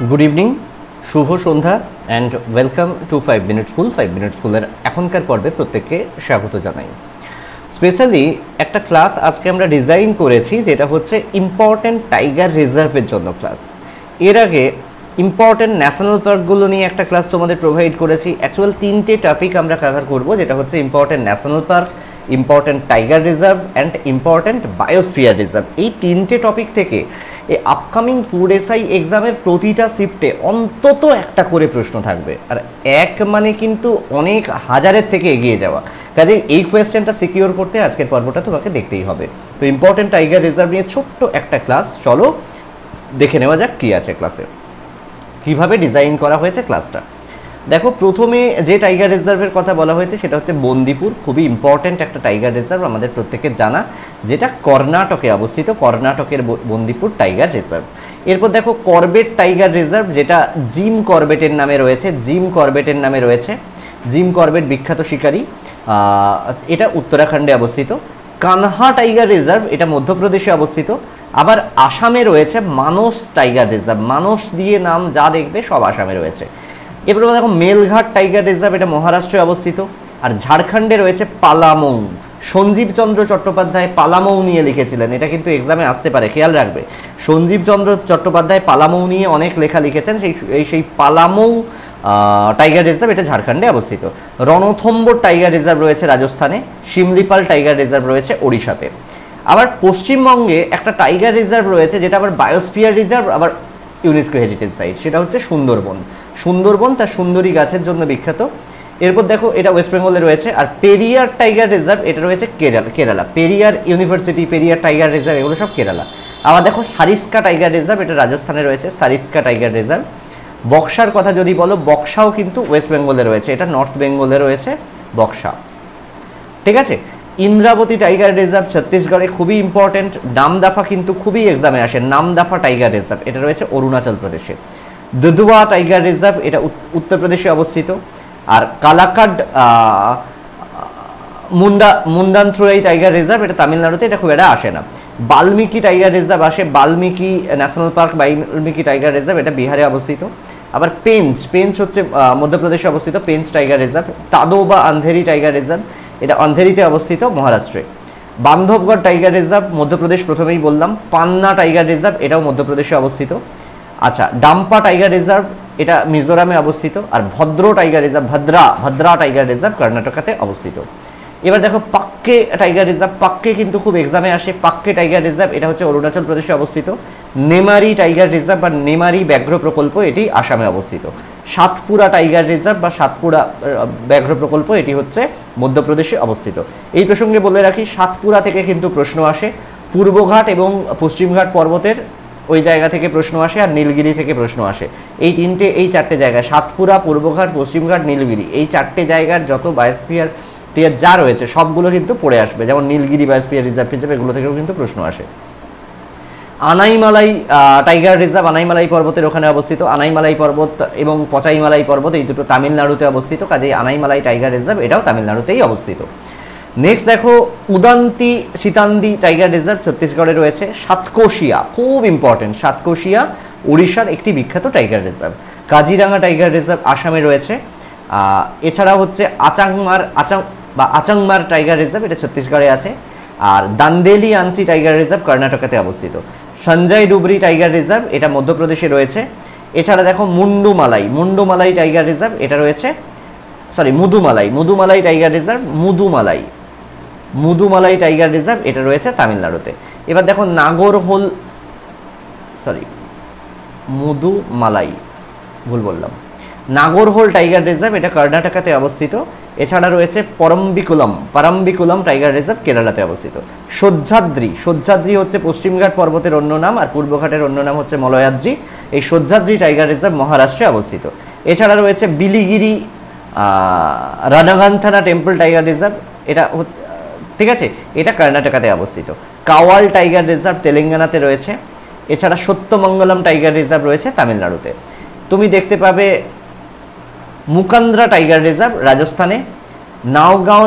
Good evening शुभ सन्ध्या and welcome to 5 minute school 5 minute स्कूलेर एखनकार पर्वे प्रत्येकके स्वागत जानाई। स्पेशली एक क्लास आज के आमरा डिजाइन करेছি যেটা হচ্ছে इम्पोर्टेंट टाइगर रिजार्वेर জন্য क्लास। এর আগে इम्पोर्टेंट ন্যাশনাল পার্কগুলো নিয়ে একটা ক্লাস তোমাদের প্রোভাইড করেছি। অ্যাকচুয়াল তিনটে টপিক আমরা কভার করব, যেটা হচ্ছে important national park, important tiger reserve and important biosphere reserve. এই তিনটে টপিক থেকে এই আপকামিং ফুড এসআই এক্সামের প্রতিটা শিফটে অন্তত একটা করে প্রশ্ন থাকবে, আর এক মানে কিন্তু অনেক হাজারের থেকে এগিয়ে যাওয়া। কাজে এই কোয়েশ্চেনটা সিকিউর করতে আজকের পর্বটা তোমাকে দেখতেই হবে। তো ইম্পর্টেন্ট টাইগার রিজার্ভ নিয়ে ছোট্ট একটা ক্লাস, চলো দেখে নেওয়া যাক কী আছে ক্লাসে, কিভাবে ডিজাইন করা হয়েছে ক্লাসটা। দেখো, প্রথমে যে টাইগার রিজার্ভের কথা বলা হয়েছে সেটা হচ্ছে বন্দিপুর। খুবই ইম্পর্ট্যান্ট একটা টাইগার রিজার্ভ, আমাদের প্রত্যেকের জানা, যেটা কর্ণাটকে অবস্থিত, কর্ণাটকের বন্দিপুর টাইগার রিজার্ভ। এরপর দেখো করবেট টাইগার রিজার্ভ, যেটা জিম করবেটের নামে রয়েছে, জিম করবেটের নামে রয়েছে। জিম করবেট বিখ্যাত শিকারী, এটা উত্তরাখণ্ডে অবস্থিত। কানহা টাইগার রিজার্ভ, এটা মধ্যপ্রদেশে অবস্থিত। আবার আসামে রয়েছে মানস টাইগার রিজার্ভ, মানস দিয়ে নাম যা দেখবে সব আসামে রয়েছে। এরপরে দেখো মেলঘাট টাইগার রিজার্ভ, এটা মহারাষ্ট্রে অবস্থিত। আর ঝাড়খণ্ডে রয়েছে পালামৌ। সঞ্জীব চন্দ্র চট্টোপাধ্যায় পালামৌ নিয়ে লিখেছিলেন, এটা কিন্তু এক্সামে আসতে পারে, খেয়াল রাখবে। সঞ্জীব চন্দ্র চট্টোপাধ্যায় পালামৌ নিয়ে অনেক লেখা লিখেছেন, সেই পালামৌ টাইগার রিজার্ভ এটা ঝাড়খণ্ডে অবস্থিত। রণথম্বর টাইগার রিজার্ভ রয়েছে রাজস্থানে, শিমলিপাল টাইগার রিজার্ভ রয়েছে ওড়িশাতে। আবার পশ্চিমবঙ্গে একটা টাইগার রিজার্ভ রয়েছে, যেটা আবার বায়োস্ফিয়ার রিজার্ভ, আবার ইউনেস্কো হেরিটেজ সাইট, সেটা হচ্ছে সুন্দরবন। সুন্দরবন তার সুন্দরী গাছের জন্য বিখ্যাত। এরপর দেখো এটা ওয়েস্ট বেঙ্গলে রয়েছে। আর পেরিয়ার টাইগার রিজার্ভ, এটা রয়েছে Kerala. Periyar university, Periyar tiger reserve, এগুলো সব কেরালা। আবার দেখো সারিস্কা টাইগার রিজার্ভ, এটা রাজস্থানে রয়েছে, সারিস্কা টাইগার রিজার্ভ। বক্সার কথা যদি বলো, বক্সাও কিন্তু ওয়েস্ট বেঙ্গলে রয়েছে, এটা নর্থ বেঙ্গলে রয়েছে বক্সা, ঠিক আছে। ইন্দ্রাবতী টাইগার রিজার্ভ ছত্তিশগড়ে, খুবই ইম্পর্টেন্ট। নামদাফা কিন্তু খুবই এক্সামে আসে, নামদাফা টাইগার রিজার্ভ, এটা রয়েছে অরুণাচল প্রদেশে। দুধওয়া টাইগার রিজার্ভ, এটা উত্তরপ্রদেশে অবস্থিত। আর কালাকাড মুন্দান্থ্রুই টাইগার রিজার্ভ, এটা তামিলনাড়ুতে, এটা খুব একটা আসে না। বাল্মীকি টাইগার রিজার্ভ আসে, Valmiki national park, Valmiki tiger reserve, এটা বিহারে অবস্থিত। আবার পেঞ্চ হচ্ছে মধ্যপ্রদেশে অবস্থিত, পেঞ্চ টাইগার রিজার্ভ। তাদো বা আন্ধেরি টাইগার রিজার্ভ, এটা আন্ধেরিতে অবস্থিত মহারাষ্ট্রে। বান্ধবগড় টাইগার রিজার্ভ মধ্যপ্রদেশ, প্রথমেই বললাম। পান্না টাইগার রিজার্ভ, এটাও মধ্যপ্রদেশে অবস্থিত। আচ্ছা, ডাম্পা টাইগার রিজার্ভ, এটা মিজোরামে অবস্থিত। আর ভদ্র টাইগার রিজার্ভ, ভদ্রা টাইগার রিজার্ভ কর্ণাটকাতে অবস্থিত। এবার দেখো পাক্কে টাইগার রিজার্ভ, পাক্কে কিন্তু খুব এক্সামে আসে। পাক্কে টাইগার রিজার্ভ, এটা হচ্ছে অরুণাচল প্রদেশে অবস্থিত। নেমারি টাইগার রিজার্ভ বা নেমারি ব্যাঘ্র প্রকল্প, এটি আসামে অবস্থিত। সাতপুরা টাইগার রিজার্ভ বা সাতপুরা ব্যাঘ্র প্রকল্প, এটি হচ্ছে মধ্যপ্রদেশে অবস্থিত। এই প্রসঙ্গে বলে রাখি, সাতপুরা থেকে কিন্তু প্রশ্ন আসে, পূর্বঘাট এবং পশ্চিমঘাট পর্বতের ওই জায়গা থেকে প্রশ্ন আসে, আর নীলগিরি থেকে প্রশ্ন আসে। এই চারটে জায়গায়, সাতপুরা, পূর্বঘাট, পশ্চিমঘাট, নীলগিরি, এই চারটে জায়গার যত বায়োস্ফিয়ার যা রয়েছে সবগুলো কিন্তু পড়ে আসবে, যেমন নীলগিরি বায়োস্ফিয়ার রিজার্ভ হিসেবে, এগুলো থেকেও কিন্তু প্রশ্ন আসে। আনাইমালাই টাইগার রিজার্ভ, আনাইমালাই পর্বতের ওখানে অবস্থিত। আনাইমালাই পর্বত এবং পচাইমালাই পর্বত, এই দুটো তামিলনাড়ুতে অবস্থিত, কাজেই আনাইমালাই টাইগার রিজার্ভ এটাও তামিলনাড়ুতেই অবস্থিত। নেক্সট দেখো উদান্তি সীতান্দি টাইগার রিজার্ভ ছত্তিশগড়ে রয়েছে। সাতকোশিয়া, খুব ইম্পর্টেন্ট, সাতকোশিয়া উড়িষ্যার একটি বিখ্যাত tiger reserve. Kaziranga tiger reserve আসামে রয়েছে। এছাড়া হচ্ছে আচাংমার টাইগার রিজার্ভ, এটা ছত্তিশগড়ে আছে। আর দান্দেলি আনসি টাইগার রিজার্ভ কর্ণাটকাতে অবস্থিত। সঞ্জয় ডুবরি টাইগার রিজার্ভ, এটা মধ্যপ্রদেশে রয়েছে। এছাড়া দেখো মুন্ডুমালাই টাইগার রিজার্ভ, এটা রয়েছে, Mudumalai tiger reserve, Mudumalai tiger reserve, এটা রয়েছে তামিলনাড়ুতে। এবার দেখো নাগরহোল টাইগার রিজার্ভ, এটা কর্ণাটকাতে অবস্থিত। এছাড়া রয়েছে পারম্বিকুলাম টাইগার রিজার্ভ কেরালাতে অবস্থিত। সহ্যাদ্রি হচ্ছে পশ্চিমঘাট পর্বতের অন্য নাম, আর পূর্বঘাটের অন্য নাম হচ্ছে মলয়াদ্রি। এই সহ্যাদ্রি টাইগার রিজার্ভ মহারাষ্ট্রে অবস্থিত। এছাড়া রয়েছে বিলিগিরি রানাগান্থানা টেম্পল টাইগার রিজার্ভ, এটা ঠিক আছে, এটা কর্ণাটকাতে অবস্থিত। কাওয়াল টাইগার রিজার্ভ তেলেঙ্গানাতে রয়েছে। এছাড়া সত্যমঙ্গলম টাইগার রিজার্ভ রয়েছে তামিলনাড়ুতে। তুমি দেখতে পাবে মুকান্দ্রা টাইগার রিজার্ভ রাজস্থানে। নাওগাঁও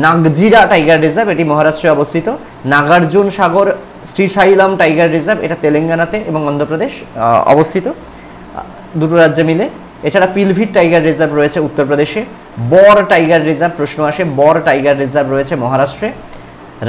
নাগজিরা টাইগার রিজার্ভ, এটি মহারাষ্ট্রে অবস্থিত। নাগার্জুন সাগর শ্রীশাইলাম টাইগার রিজার্ভ, এটা তেলেঙ্গানাতে এবং অন্ধ্রপ্রদেশ অবস্থিত, দুটো রাজ্যে মিলে। এছাড়া পিলভিট টাইগার রিজার্ভ রয়েছে উত্তরপ্রদেশে। বর টাইগার রিজার্ভ প্রশ্ন আসে, বর টাইগার রিজার্ভ রয়েছে মহারাষ্ট্রে।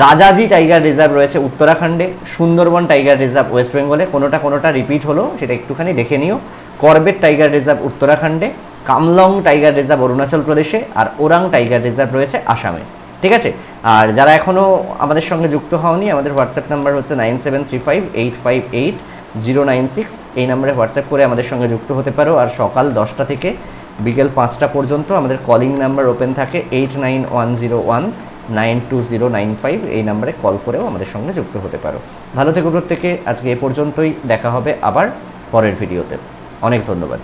রাজাজি টাইগার রিজার্ভ রয়েছে উত্তরাখণ্ডে। সুন্দরবন টাইগার রিজার্ভ ওয়েস্ট বেঙ্গলে। কোনোটা রিপিট হলো সেটা একটুখানি দেখে নিও। করবেট টাইগার রিজার্ভ উত্তরাখণ্ডে। কামলং টাইগার রিজার্ভ অরুণাচল প্রদেশে। আর ওরাং টাইগার রিজার্ভ রয়েছে আসামে। ঠিক আছে, আর যারা এখনও আমাদের সঙ্গে যুক্ত হওনি, আমাদের হোয়াটসঅ্যাপ নাম্বার হচ্ছে 9735858096। এই নাম্বারে হোয়াটসঅ্যাপ করে আমাদের সঙ্গে যুক্ত হতে পারো। আর সকাল 10টা থেকে বিকেল 5টা পর্যন্ত আমাদের কলিং নাম্বার ওপেন থাকে 8910192095। এই নাম্বারে কল করেও আমাদের সঙ্গে যুক্ত হতে পারো। ভালো থেকো প্রত্যেকে। আজকে এ পর্যন্তই, দেখা হবে আবার পরের ভিডিওতে। অনেক ধন্যবাদ।